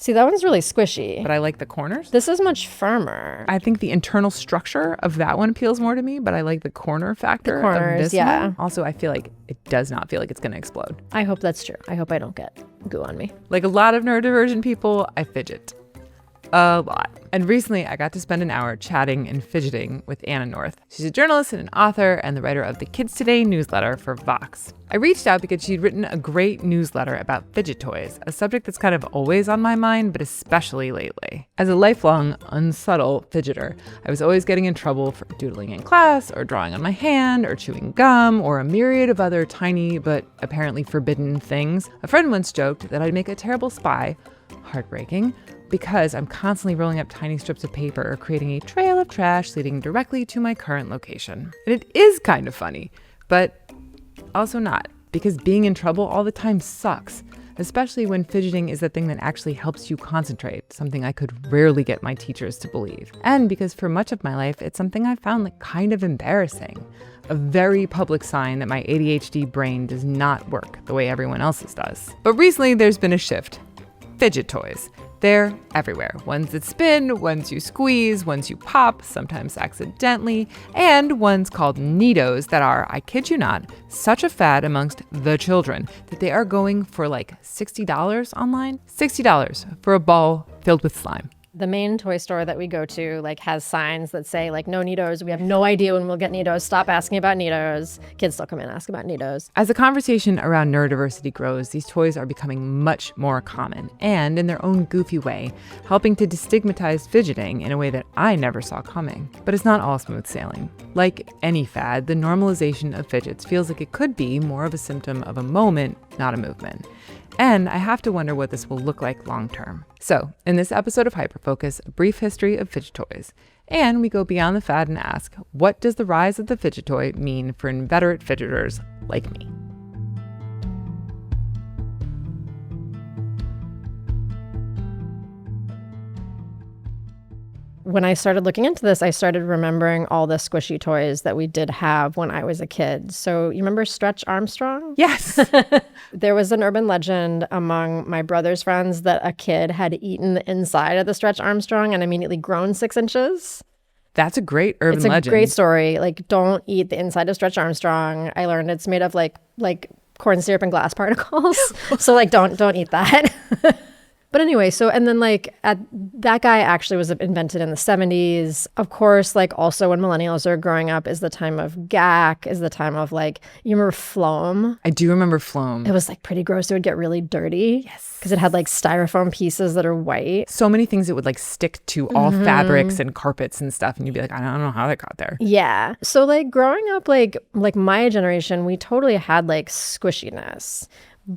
See, that one's really squishy. But I like the corners. This is much firmer. I think the internal structure of that one appeals more to me, but I like the corner factor of this one. Also, I feel like it does not feel like it's going to explode. I hope that's true. I hope I don't get goo on me. Like a lot of neurodivergent people, I fidget. A lot. And recently, I got to spend an hour chatting and fidgeting with Anna North. She's a journalist and an author and the writer of the Kids Today newsletter for Vox. I reached out because she'd written a great newsletter about fidget toys, a subject that's kind of always on my mind, but especially lately. As a lifelong, unsubtle fidgeter, I was always getting in trouble for doodling in class, or drawing on my hand, or chewing gum, or a myriad of other tiny but apparently forbidden things. A friend once joked that I'd make a terrible spy, heartbreaking, because I'm constantly rolling up tiny strips of paper or creating a trail of trash leading directly to my current location. And it is kind of funny, but also not, because being in trouble all the time sucks, especially when fidgeting is the thing that actually helps you concentrate, something I could rarely get my teachers to believe. And because for much of my life, it's something I found like kind of embarrassing, a very public sign that my ADHD brain does not work the way everyone else's does. But recently there's been a shift. Fidget toys. They're everywhere. Ones that spin, ones you squeeze, ones you pop, sometimes accidentally, and ones called NeeDohs that are, I kid you not, such a fad amongst the children that they are going for like $60 online. $60 for a ball filled with slime. The main toy store that we go to like has signs that say like no NeeDohs. We have no idea when we'll get NeeDohs. Stop asking about NeeDohs. Kids still come in and ask about NeeDohs. As the conversation around neurodiversity grows, these toys are becoming much more common and, in their own goofy way, helping to destigmatize fidgeting in a way that I never saw coming. But it's not all smooth sailing. Like any fad, the normalization of fidgets feels like it could be more of a symptom of a moment, not a movement. And I have to wonder what this will look like long term. So, in this episode of Hyperfocus, a brief history of fidget toys. And we go beyond the fad and ask, what does the rise of the fidget toy mean for inveterate fidgeters like me? When I started looking into this, I started remembering all the squishy toys that we did have when I was a kid. So you remember Stretch Armstrong? Yes. There was an urban legend among my brother's friends that a kid had eaten the inside of the Stretch Armstrong and immediately grown 6 inches. That's a great urban legend. It's a great story. Like, don't eat the inside of Stretch Armstrong. I learned it's made of like corn syrup and glass particles. So like, don't eat that. But anyway, and then that guy actually was invented in the 70s. Of course, like also when millennials are growing up is the time of GAC, is the time of like, you remember Floam? I do remember Floam. It was like pretty gross. It would get really dirty. Yes. Because it had like styrofoam pieces that are white. So many things that would like stick to all fabrics and carpets and stuff. And you'd be like, I don't know how that got there. Yeah. So like growing up, like my generation, we totally had like squishiness.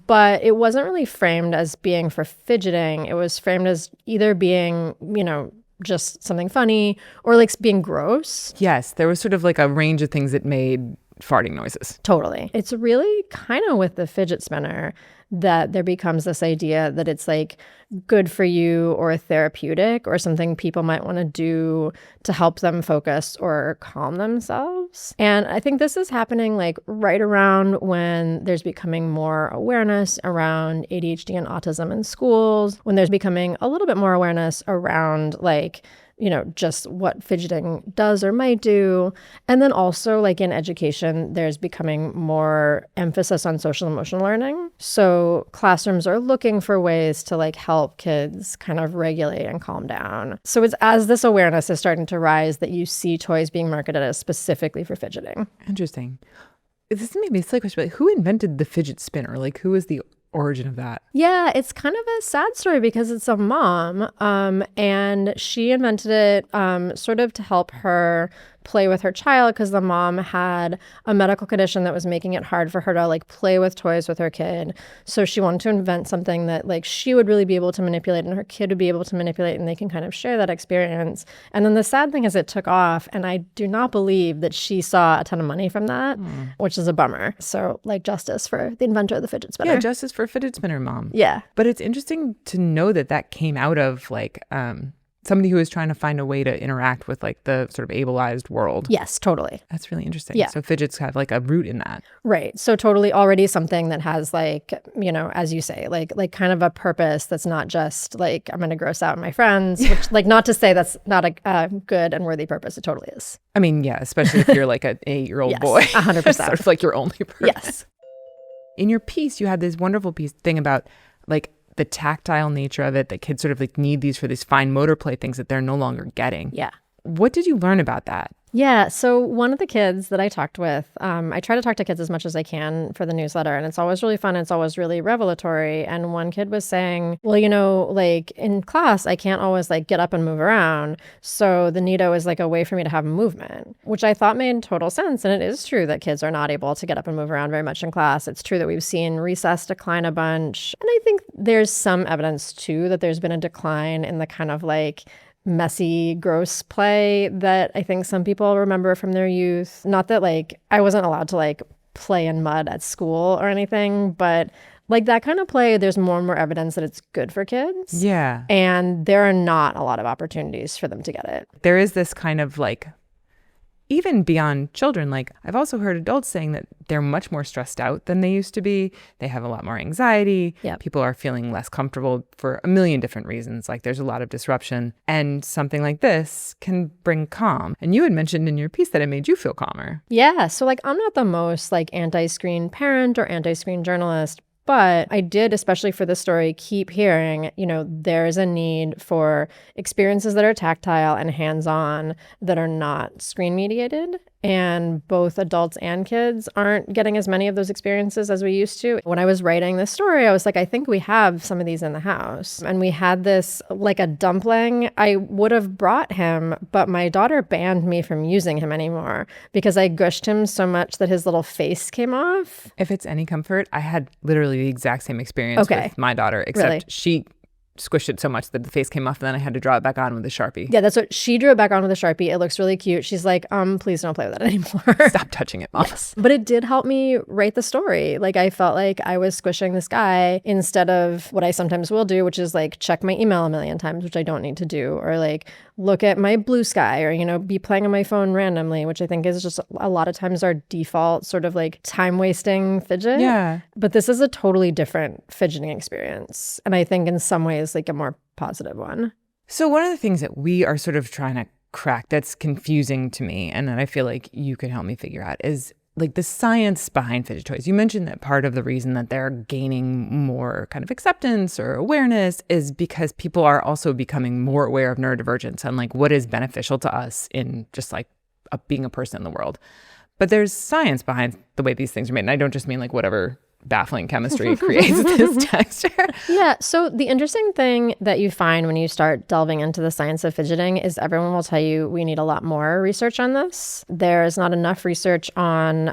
But it wasn't really framed as being for fidgeting. It was framed as either being, just something funny or like being gross. Yes, there was sort of like a range of things that made farting noises. Totally. It's really kind of with the fidget spinner that there becomes this idea that it's like good for you or therapeutic or something people might want to do to help them focus or calm themselves. And I think this is happening like right around when there's becoming more awareness around ADHD and autism in schools, when there's becoming a little bit more awareness around like just what fidgeting does or might do. And then also like in education, there's becoming more emphasis on social emotional learning. So classrooms are looking for ways to like help kids kind of regulate and calm down. So it's as this awareness is starting to rise that you see toys being marketed as specifically for fidgeting. Interesting. This may be a silly question, but who invented the fidget spinner? Like who was the origin of that? Yeah, it's kind of a sad story because it's a mom and she invented it sort of to help her play with her child because the mom had a medical condition that was making it hard for her to like play with toys with her kid. So she wanted to invent something that like she would really be able to manipulate and her kid would be able to manipulate and they can kind of share that experience. And then the sad thing is it took off and I do not believe that she saw a ton of money from that, which is a bummer. So like justice for the inventor of the fidget spinner. Yeah, justice for fidget spinner mom. Yeah. But it's interesting to know that came out of like somebody who is trying to find a way to interact with like the sort of ableized world. Yes, totally. That's really interesting. Yeah. So fidgets have like a root in that. Right. So totally already something that has like, as you say, like kind of a purpose that's not just like, I'm going to gross out my friends, which like not to say that's not a good and worthy purpose. It totally is. I mean, yeah, especially if you're like an 8-year-old Yes, boy. 100%. Sort of like your only purpose. Yes. In your piece, you had this wonderful thing about like the tactile nature of it, that kids sort of like need these for these fine motor play things that they're no longer getting. Yeah. What did you learn about that? Yeah. So one of the kids that I talked with, I try to talk to kids as much as I can for the newsletter, and it's always really fun. It's always really revelatory. And one kid was saying, well, like in class, I can't always like get up and move around. So the NeeDoh is like a way for me to have movement, which I thought made total sense. And it is true that kids are not able to get up and move around very much in class. It's true that we've seen recess decline a bunch. And I think there's some evidence too that there's been a decline in the kind of like messy, gross play that I think some people remember from their youth. Not that like I wasn't allowed to like play in mud at school or anything, but like that kind of play, there's more and more evidence that it's good for kids. Yeah. And there are not a lot of opportunities for them to get it. There is this kind of like, even beyond children, like I've also heard adults saying that they're much more stressed out than they used to be. They have a lot more anxiety. Yep. People are feeling less comfortable for a million different reasons. Like there's a lot of disruption, and something like this can bring calm. And you had mentioned in your piece that it made you feel calmer. Yeah. So like I'm not the most like anti-screen parent or anti-screen journalist, but I did, especially for this story, keep hearing, there's a need for experiences that are tactile and hands-on that are not screen mediated. And both adults and kids aren't getting as many of those experiences as we used to. When I was writing this story, I was like, I think we have some of these in the house. And we had this, like a dumpling. I would have brought him, but my daughter banned me from using him anymore because I gushed him so much that his little face came off. If it's any comfort, I had literally the exact same experience with my daughter, except Really? she squished it so much that the face came off, and then I had to draw it back on with a Sharpie. Yeah, that's what she drew it back on with a Sharpie. It looks really cute. She's like, please don't play with that anymore. Stop touching it, Mom. Yes. But it did help me write the story. Like I felt like I was squishing this guy instead of what I sometimes will do, which is like check my email a million times, which I don't need to do, or like look at my blue sky, or, be playing on my phone randomly, which I think is just a lot of times our default sort of like time wasting fidget. Yeah. But this is a totally different fidgeting experience. And I think in some ways like a more positive one. So one of the things that we are sort of trying to crack that's confusing to me, and that I feel like you could help me figure out, is like the science behind fidget toys. You mentioned that part of the reason that they're gaining more kind of acceptance or awareness is because people are also becoming more aware of neurodivergence and like what is beneficial to us in just like being a person in the world. But there's science behind the way these things are made. And I don't just mean like whatever baffling chemistry creates this texture. Yeah. So the interesting thing that you find when you start delving into the science of fidgeting is everyone will tell you we need a lot more research on this. There's not enough research on,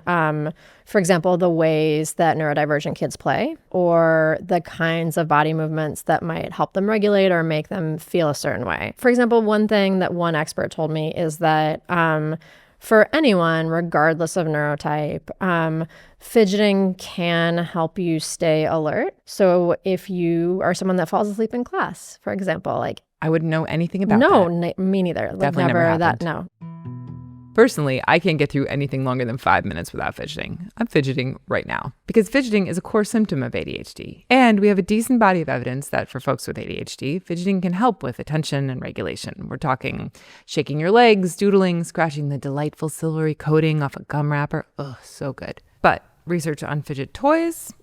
for example, the ways that neurodivergent kids play or the kinds of body movements that might help them regulate or make them feel a certain way. For example, one thing that one expert told me is that for anyone, regardless of neurotype, fidgeting can help you stay alert. So if you are someone that falls asleep in class, for example, like I wouldn't know anything about that. Me neither. Definitely never happened. No. Personally, I can't get through anything longer than 5 minutes without fidgeting. I'm fidgeting right now because fidgeting is a core symptom of ADHD. And we have a decent body of evidence that for folks with ADHD, fidgeting can help with attention and regulation. We're talking shaking your legs, doodling, scratching the delightful silvery coating off a gum wrapper. Oh, so good. But research on fidget toys,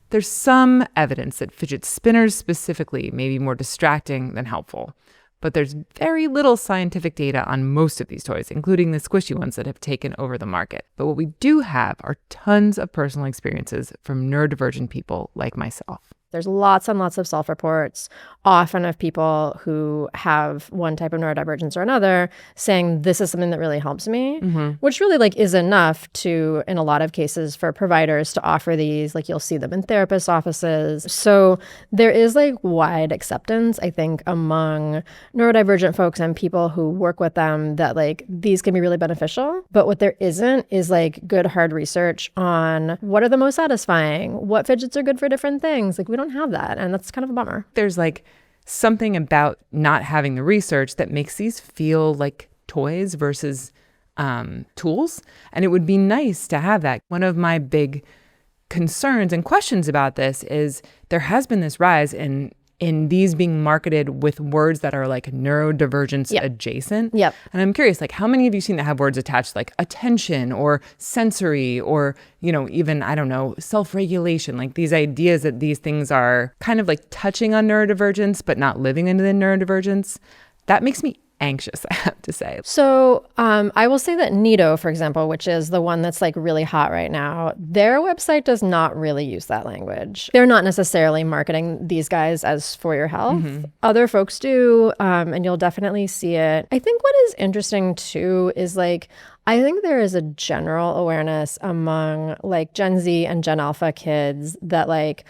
there's some evidence that fidget spinners specifically may be more distracting than helpful. But there's very little scientific data on most of these toys, including the squishy ones that have taken over the market. But what we do have are tons of personal experiences from neurodivergent people like myself. There's lots and lots of self-reports, often of people who have one type of neurodivergence or another, saying this is something that really helps me, which really like is enough to, in a lot of cases, for providers to offer these. Like you'll see them in therapist offices. So there is like wide acceptance, I think, among neurodivergent folks and people who work with them that like these can be really beneficial. But what there isn't is like good hard research on what are the most satisfying, what fidgets are good for different things. Like we don't have that, and that's kind of a bummer. There's like something about not having the research that makes these feel like toys versus tools. And it would be nice to have that. One of my big concerns and questions about this is there has been this rise in these being marketed with words that are like neurodivergence adjacent. Yep. And I'm curious, like, how many of you seen that have words attached like attention or sensory or, you know, even, I don't know, self-regulation, like these ideas that these things are kind of like touching on neurodivergence, but not living into the neurodivergence. That makes me anxious, I have to say. So I will say that NeeDoh, for example, which is the one that's like really hot right now, their website does not really use that language. They're not necessarily marketing these guys as for your health. Other folks do, and you'll definitely see it. I think what is interesting too is like, I think there is a general awareness among like Gen Z and Gen Alpha kids that like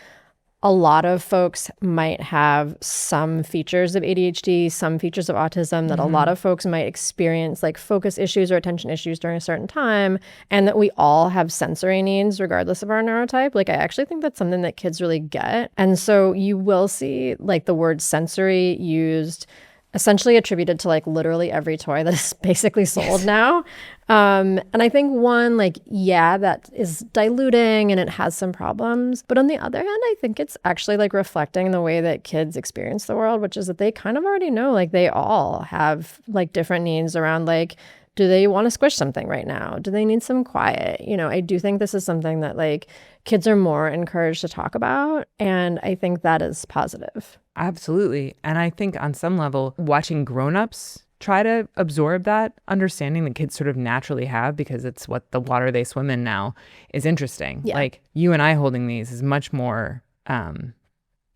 a lot of folks might have some features of ADHD, some features of autism, that a lot of folks might experience like focus issues or attention issues during a certain time, and that we all have sensory needs regardless of our neurotype. Like I actually think that's something that kids really get. And so you will see like the word sensory used essentially attributed to like literally every toy that is basically sold now. And I think one, like, yeah, that is diluting and it has some problems. But on the other hand, I think it's actually like reflecting the way that kids experience the world, which is that they kind of already know, like they all have like different needs around like, do they want to squish something right now? Do they need some quiet? You know, I do think this is something that like kids are more encouraged to talk about. And I think that is positive. Absolutely. And I think on some level, watching grownups try to absorb that understanding that kids sort of naturally have because it's what the water they swim in now is interesting. Yeah. Like you and I holding these is much more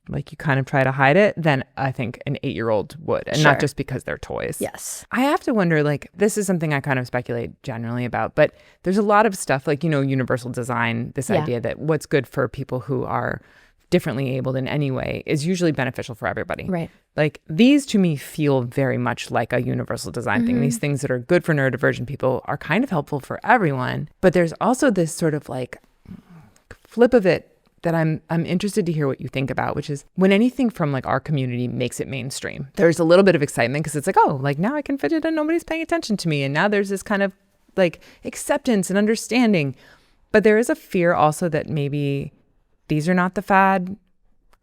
like you kind of try to hide it than I think an 8-year-old would. And not just because they're toys. Yes. I have to wonder, like, this is something I kind of speculate generally about, but there's a lot of stuff like, you know, universal design, this idea that what's good for people who are differently abled in any way is usually beneficial for everybody. Right. Like these to me feel very much like a universal design thing. These things that are good for neurodivergent people are kind of helpful for everyone. But there's also this sort of like flip of it that I'm interested to hear what you think about, which is when anything from like our community makes it mainstream, there's a little bit of excitement because it's like, oh, like now I can fidget and nobody's paying attention to me. And now there's this kind of like acceptance and understanding. But there is a fear also that maybe these are not the fad.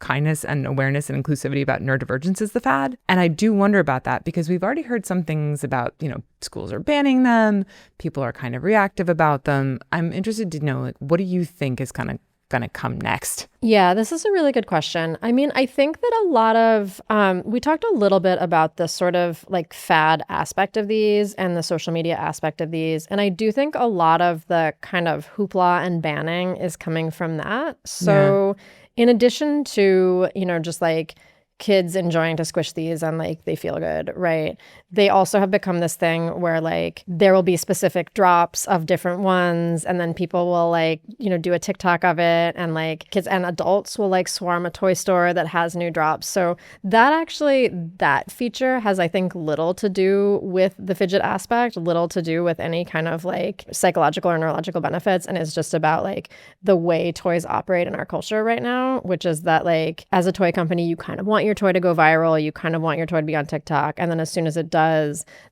Kindness and awareness and inclusivity about neurodivergence is the fad. And I do wonder about that because we've already heard some things about, you know, schools are banning them. People are kind of reactive about them. I'm interested to know, like, what do you think is kind of going to come next? Yeah, this is a really good question. I mean, I think that a lot of, we talked a little bit about the sort of like fad aspect of these and the social media aspect of these. And I do think a lot of the kind of hoopla and banning is coming from that. So in addition to, you know, just like kids enjoying to squish these and like they feel good, right? They also have become this thing where like there will be specific drops of different ones and then people will like, you know, do a TikTok of it and like kids and adults will like swarm a toy store that has new drops. So that actually, that feature has, I think, little to do with the fidget aspect, little to do with any kind of like psychological or neurological benefits. And it's just about like the way toys operate in our culture right now, which is that like as a toy company, you kind of want your toy to go viral. You kind of want your toy to be on TikTok. And then as soon as it does,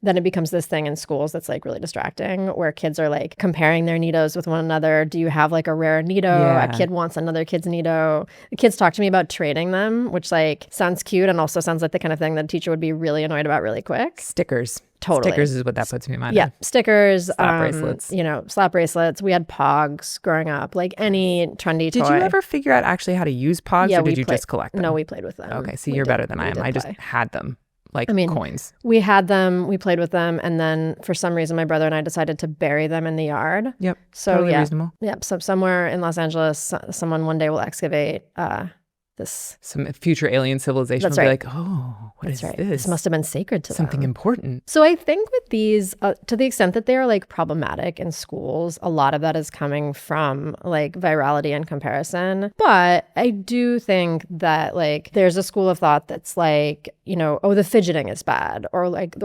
then it becomes this thing in schools that's like really distracting where kids are like comparing their NeeDohs with one another. Do you have like a rare NeeDoh? Yeah. A kid wants another kid's NeeDoh. The kids talk to me about trading them, which like sounds cute and also sounds like the kind of thing that a teacher would be really annoyed about really quick. Stickers. Totally. Stickers is what that puts me in mind. Yeah. Stickers. Slap bracelets. You know, slap bracelets. We had Pogs growing up, like any trendy toy. Did you ever figure out actually how to use Pogs or did you just collect them? No, we played with them. Okay, so you're better than I am. I just had them like coins. We had them, we played with them, and then for some reason my brother and I decided to bury them in the yard. Yep. So totally reasonable. Yep. So somewhere in Los Angeles, someone one day will excavate some future alien civilization will be like, oh, What is right. this? This must have been sacred to Something them. important. So I think with these, to the extent that they are like problematic in schools, a lot of that is coming from like virality and comparison. But I do think that like there's a school of thought that's like, you know, oh, the fidgeting is bad, or like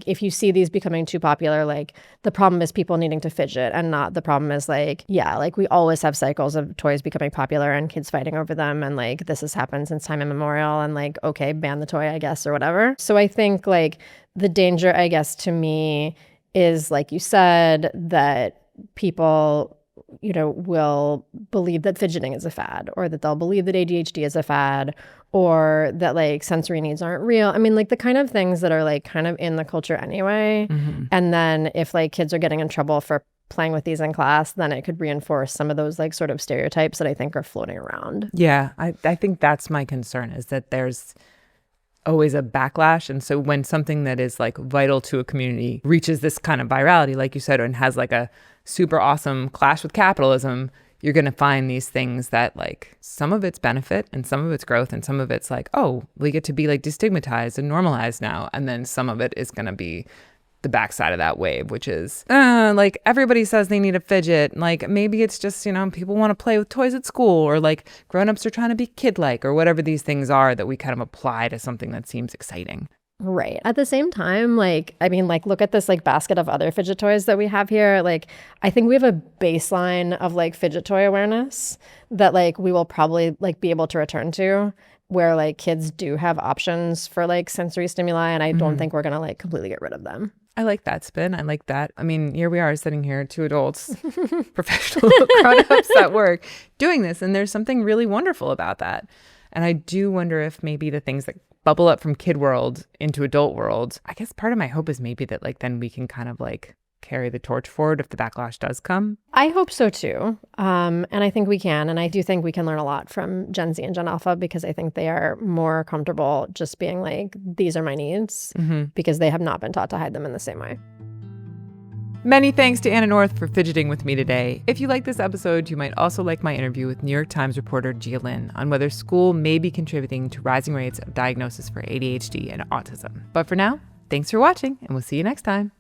if you see these becoming too popular, like the problem is people needing to fidget, and not the problem is like, yeah, like we always have cycles of toys becoming popular and kids fighting over them, and like this has happened since time immemorial, and like, okay, ban the toy, I guess, or whatever. So I think like the danger, I guess, to me is, like you said, that people, you know, will believe that fidgeting is a fad, or that they'll believe that ADHD is a fad, or that like sensory needs aren't real. I mean, like the kind of things that are like kind of in the culture anyway. And then if like kids are getting in trouble for playing with these in class, then it could reinforce some of those like sort of stereotypes that I think are floating around. Yeah, I think that's my concern, is that there's always a backlash. And so when something that is like vital to a community reaches this kind of virality, like you said, and has like a super awesome clash with capitalism, you're going to find these things that like some of it's benefit and some of it's growth, and some of it's like, oh, we get to be like destigmatized and normalized now. And then some of it is going to be the backside of that wave, which is like everybody says they need a fidget. Like maybe it's just, you know, people want to play with toys at school, or like grownups are trying to be kid-like, or whatever these things are that we kind of apply to something that seems exciting. Right. At the same time, like, I mean, like, look at this like basket of other fidget toys that we have here. Like, I think we have a baseline of like fidget toy awareness that like we will probably like be able to return to, where like kids do have options for like sensory stimuli, and I don't think we're gonna like completely get rid of them. I like that spin. I like that. I mean, here we are sitting here, two adults, professional grown-ups at work, doing this, and there's something really wonderful about that. And I do wonder if maybe the things that bubble up from kid world into adult world, I guess part of my hope is maybe that like then we can kind of like carry the torch forward if the backlash does come. I hope so too. And I think we can. And I do think we can learn a lot from Gen Z and Gen Alpha, because I think they are more comfortable just being like, these are my needs, because they have not been taught to hide them in the same way. Many thanks to Anna North for fidgeting with me today. If you like this episode, you might also like my interview with New York Times reporter Gia Lin on whether school may be contributing to rising rates of diagnosis for ADHD and autism. But for now, thanks for watching, and we'll see you next time.